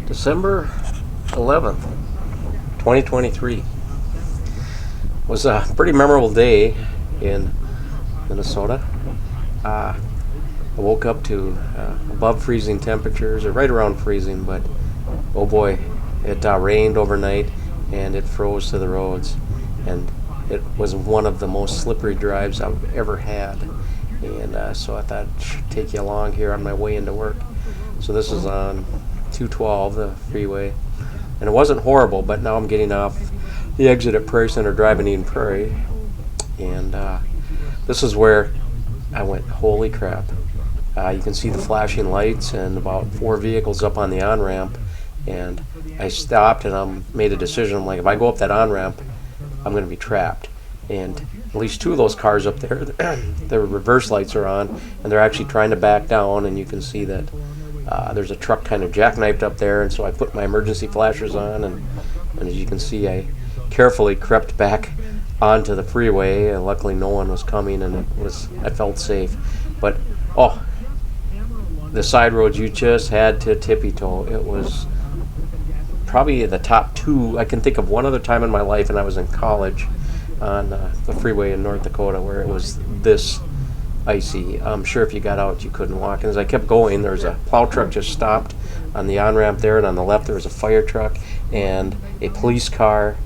December 11th, 2023 was a pretty memorable day in Minnesota. I woke up to above freezing temperatures, or right around freezing, but oh boy, it rained overnight and it froze to the roads, and it was one of the most slippery drives I've ever had. And so I thought I'd take you along here on my way into work. So this is on 212, the freeway, and it wasn't horrible, but now I'm getting off the exit at Prairie Center Drive in Eden Prairie, and this is where I went, holy crap. You can see the flashing lights and about 4 vehicles up on the on-ramp, and I stopped and I made a decision. I'm like, if I go up that on-ramp, I'm going to be trapped. And at least 2 of those cars up there, their reverse lights are on, and they're actually trying to back down, and you can see that there's a truck kind of jackknifed up there, and so I put my emergency flashers on, and as you can see, I carefully crept back onto the freeway, and luckily no one was coming, and I felt safe. But the side roads, you just had to tippy-toe. It was probably the top 2. I can think of one other time in my life, and I was in college on the freeway in North Dakota where it was this icy. I'm sure if you got out you couldn't walk. And as I kept going, there was a plow truck just stopped on the on-ramp there, and on the left there was a fire truck and a police car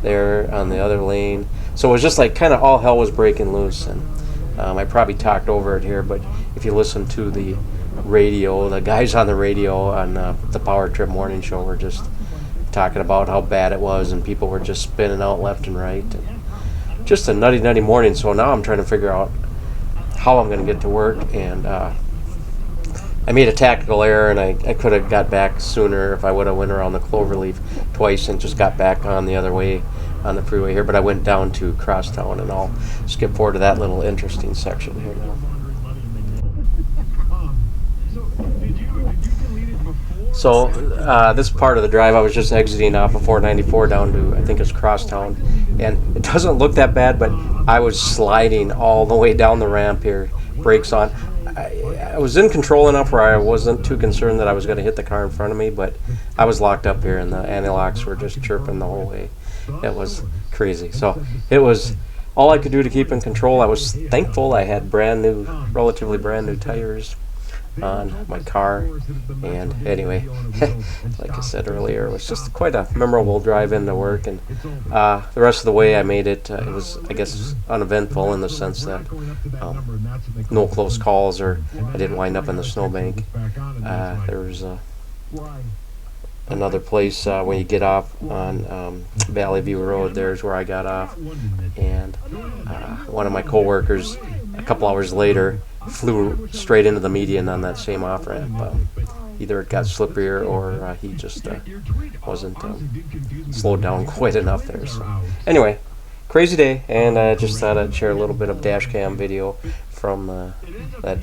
there on the other lane. So it was just like kind of all hell was breaking loose. And I probably talked over it here, but if you listen to the radio, the guys on the radio on the Power Trip morning show were just talking about how bad it was, and people were just spinning out left and right. And just a nutty morning. So now I'm trying to figure out how I'm going to get to work, and I made a tactical error, and I could have got back sooner if I would have went around the Cloverleaf twice and just got back on the other way on the freeway here, but I went down to Crosstown, and I'll skip forward to that little interesting section here now. So this part of the drive, I was just exiting off of 494 down to, I think it's Crosstown, and it doesn't look that bad, but I was sliding all the way down the ramp here, brakes on. I was in control enough where I wasn't too concerned that I was going to hit the car in front of me, but I was locked up here, and the anti-locks were just chirping the whole way. It was crazy. So it was all I could do to keep in control. I was thankful I had relatively brand new tires on my car, and anyway, like I said earlier, it was just quite a memorable drive into work, and the rest of the way I made it, it was, I guess, uneventful in the sense that no close calls, or I didn't wind up in the snowbank. There was another place when you get off on Valley View Road, there's where I got off, and one of my coworkers a couple hours later flew straight into the median on that same off-ramp. Either it got slipperier, or he just wasn't slowed down quite enough there. So anyway, crazy day, and I just thought I'd share a little bit of dash cam video from that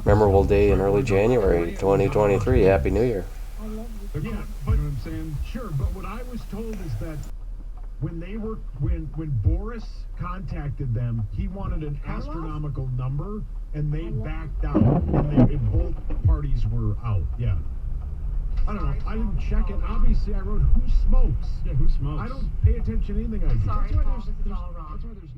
memorable day in early January 2023. Happy New Year. Yeah, but I'm saying, sure, but what I was told is that when Boris contacted them, he wanted an astronomical number, and they backed out, and both parties were out. Yeah. I don't know. I didn't check it. Obviously, I wrote, who smokes? Yeah, who smokes? I don't pay attention to anything I do. Sorry, That's why this is all wrong. that's why there's